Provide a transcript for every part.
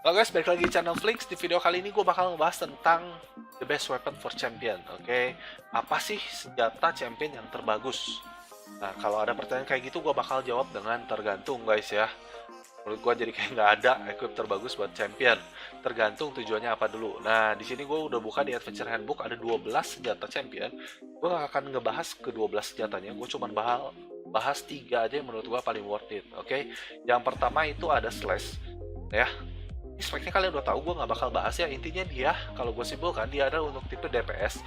Halo guys, balik lagi di channel Flix. Di video kali ini gue bakal ngebahas tentang the best weapon for champion. Oke, apa sih senjata champion yang terbagus? Nah, kalau ada pertanyaan kayak gitu, gue bakal jawab dengan tergantung guys ya. Menurut gue jadi kayak nggak ada equip terbagus buat champion. Tergantung tujuannya apa dulu. Nah, di sini gue udah buka di Adventure Handbook ada 12 senjata champion. Gue gak akan ngebahas ke 12 senjatanya. Gue cuma bahas 3 aja yang menurut gue paling worth it. Oke, yang pertama itu ada Slash. Ya, ini speknya kalian udah tahu, gue nggak bakal bahas ya. Intinya dia, kalau gue simpulkan, dia adalah untuk tipe DPS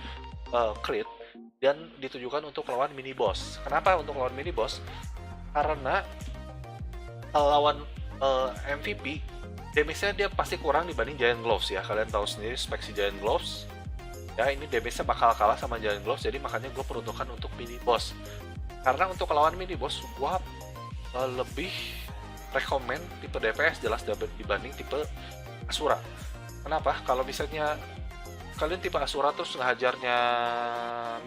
crit dan ditujukan untuk lawan mini boss. Kenapa untuk lawan mini boss? Karena lawan MVP damage-nya dia pasti kurang dibanding Giant Gloves ya. Kalian tahu sendiri spek si Giant Gloves ya, ini damage-nya bakal kalah sama Giant Gloves, jadi makanya gue peruntukkan untuk mini boss. Karena untuk lawan mini boss gue lebih rekomend tipe DPS jelas dibanding tipe Asura. Kenapa? Kalau misalnya kalian tipe Asura terus ngehajarnya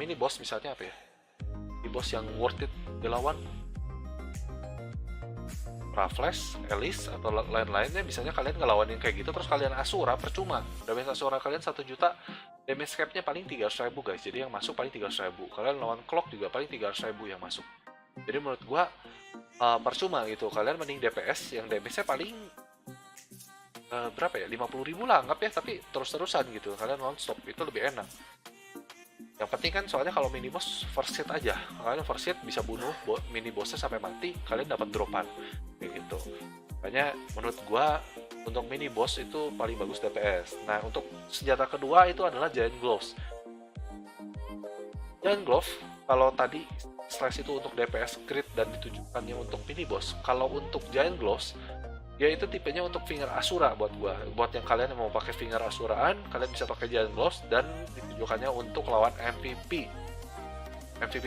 mini boss, misalnya apa ya, mini boss yang worth it dilawan, Raffles, Elise, atau lain-lainnya, misalnya kalian ngelawanin kayak gitu terus kalian Asura, percuma. Damage Asura kalian 1 juta, damage cap-nya paling 300.000 guys, jadi yang masuk paling 300.000. Kalian lawan Clock juga paling 300.000 yang masuk. Jadi menurut gua percuma gitu. Kalian mending DPS yang damage-nya paling berapa ya, 50.000 lah anggap ya, tapi terus-terusan gitu, kalian non-stop, itu lebih enak. Yang penting kan soalnya kalau mini boss first hit aja, kalian first hit bisa bunuh mini bossnya sampai mati, kalian dapat dropan kayak gitu. Makanya menurut gua untuk mini boss itu paling bagus DPS. Nah, untuk senjata kedua itu adalah Giant Gloves. Giant Glove, kalau tadi Slash itu untuk DPS crit dan ditujukannya untuk mini boss, kalau untuk Giant Gloves dia itu tipenya untuk finger Asura buat gua. Buat yang kalian yang mau pakai finger Asuraan, kalian bisa pakai Giant Gloves dan ditujukannya untuk lawan MVP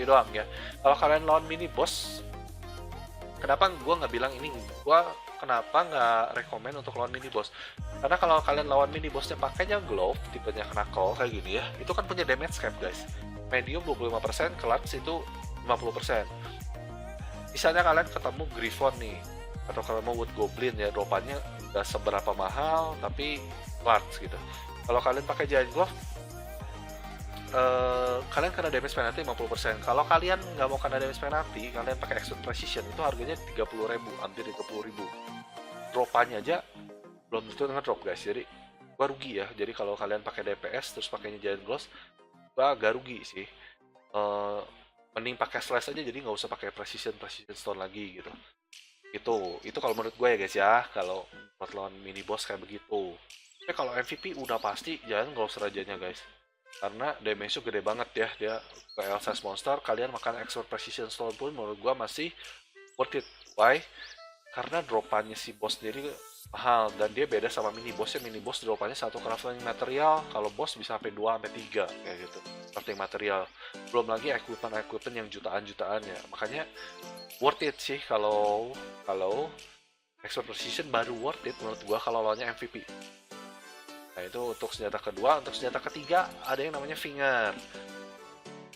doang ya. Kalau kalian lawan mini boss, kenapa gua nggak bilang ini, kenapa nggak rekomend untuk lawan mini boss? Karena kalau kalian lawan mini bossnya pakainya glove, tipenya knuckle kayak gini ya, itu kan punya damage cap guys. Medium 25%, clutch itu 50%. Misalnya kalian ketemu Griffon nih, atau ketemu Wood Goblin ya, dropannya nggak seberapa mahal tapi clutch gitu. Kalau kalian pakai Giant Glove, kalian kena damage penalty 50%. Kalau kalian nggak mau kena damage penalty, kalian pakai Extra Precision, itu harganya 30.000, hampir 30.000. Dropannya aja belum tentu ngedrop guys, jadi gua rugi ya. Jadi kalau kalian pakai DPS terus pakainya Giant Gloves, gua agak rugi sih. Mending pakai Slash aja, jadi nggak usah pakai Precision Stone lagi gitu. Itu kalau menurut gue ya guys ya, kalau buat lawan mini boss kayak begitu. Tapi kalau MVP udah pasti jangan Gloves rajanya guys, karena damage-nya gede banget ya. Dia kayak size monster, kalian makan Expert Precision Stone pun menurut gue masih worth it. Why? Karena dropannya si boss sendiri mahal, dan dia beda sama mini boss ya. Mini boss dropannya 1 crafting material, kalau boss bisa sampai 2-3 kayak gitu crafting material, belum lagi equipment yang jutaan ya. Makanya worth it sih kalau Expert Precision baru worth it menurut gua kalau lawannya MVP. Nah, itu untuk senjata kedua. Untuk senjata ketiga ada yang namanya Finger.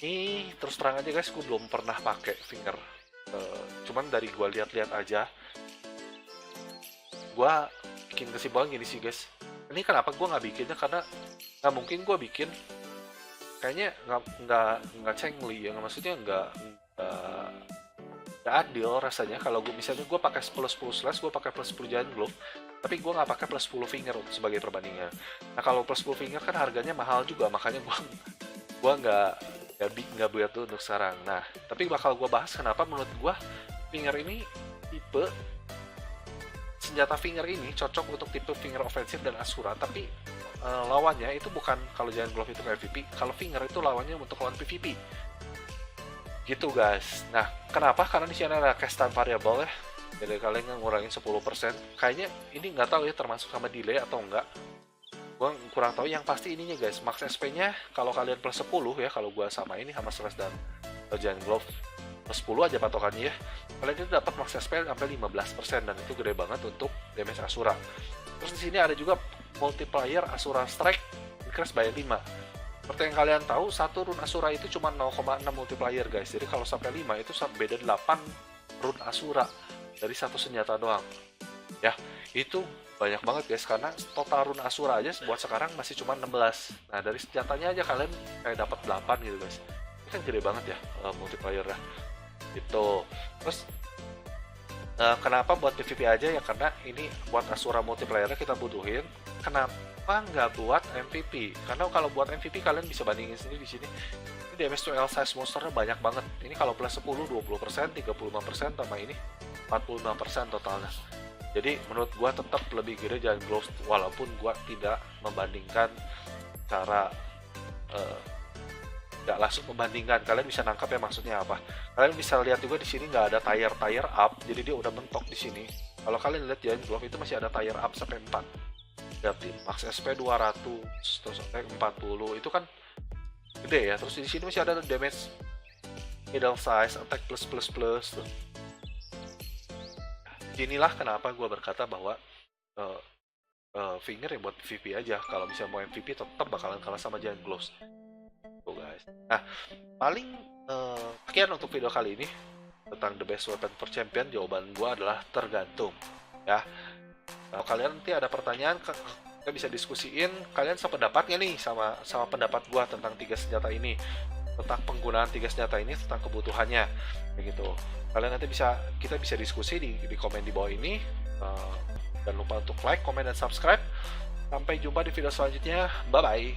Ini terus terang aja guys, gua belum pernah pakai Finger. Cuman dari gua lihat-lihat aja, gua bikin kesimpulan gini sih guys. Ini kenapa gua nggak bikinnya, karena nggak mungkin gua bikin, kayaknya nggak cengli ya, maksudnya nggak adil rasanya kalau gue misalnya gue pakai plus 10 slash, gue pakai plus 10 Giant Glove, tapi gue nggak pakai plus 10 finger sebagai perbandingan. Nah, kalau plus 10 finger kan harganya mahal juga, makanya gue nggak buat tuh untuk sekarang. Nah, tapi bakal gue bahas kenapa menurut gue finger ini tipe senjata finger ini cocok untuk tipe finger offensive dan Asura, tapi lawannya itu bukan, kalau Giant Glove itu MVP, kalau finger itu lawannya untuk lawan PvP gitu guys. Nah, kenapa? Karena di sini ada cast time variable ya, jadi kalian ngurangin 10%. Kayaknya ini nggak tahu ya termasuk sama delay atau enggak, gua kurang tahu. Yang pasti ininya guys, max SP nya kalau kalian plus 10 ya, kalau gua sama ini sama Slash dan Giant Glove plus 10 aja patokannya ya, kalian itu dapat max SP sampai 15%, dan itu gede banget untuk damage Asura. Terus di sini ada juga multiplier Asura Strike increase by 5. Seperti yang kalian tahu, satu rune Asura itu cuma 0,6 multiplier guys. Jadi kalau sampai 5 itu beda 8 rune Asura dari satu senjata doang. Ya, itu banyak banget guys, karena total rune Asura aja buat sekarang masih cuma 16. Nah dari senjatanya aja kalian kayak dapat 8 gitu guys. Ini kan gede banget ya multiplayer ya gitu. Terus kenapa buat PvP aja ya, karena ini buat Asura multiplayer kita butuhin. Kenapa nggak buat MVP? Karena kalau buat MVP kalian bisa bandingin sendiri di sini. Ini damage to L size monsternya banyak banget. Ini kalau plus 10, 20%, 35% sama ini 45% totalnya. Jadi menurut gua tetap lebih gede Giant Gloves, walaupun gua tidak membandingkan cara nggak langsung membandingkan. Kalian bisa nangkap ya maksudnya apa. Kalian bisa lihat juga di sini nggak ada tire up, jadi dia udah mentok di sini. Kalau kalian lihat Giant Glove itu masih ada tire up sampai 4. Berarti max SP 200 terus sampai 40 itu kan gede ya. Terus di sini masih ada damage middle size, attack plus tuh. Inilah kenapa gue berkata bahwa Finger ya buat PvP aja. Kalau bisa mau MVP tetap bakalan kalah sama Giant Gloves tuh guys. Nah paling sekian untuk video kali ini tentang the best weapon for champion. Jawaban gue adalah tergantung ya. Kalau kalian nanti ada pertanyaan, kita bisa diskusiin. Kalian sependapat nggak nih sama pendapat gue tentang 3 senjata ini, tentang penggunaan 3 senjata ini, tentang kebutuhannya begitu. Kalian nanti kita bisa diskusi di komen di bawah ini. Jangan lupa untuk like, comment, dan subscribe. Sampai jumpa di video selanjutnya. Bye bye.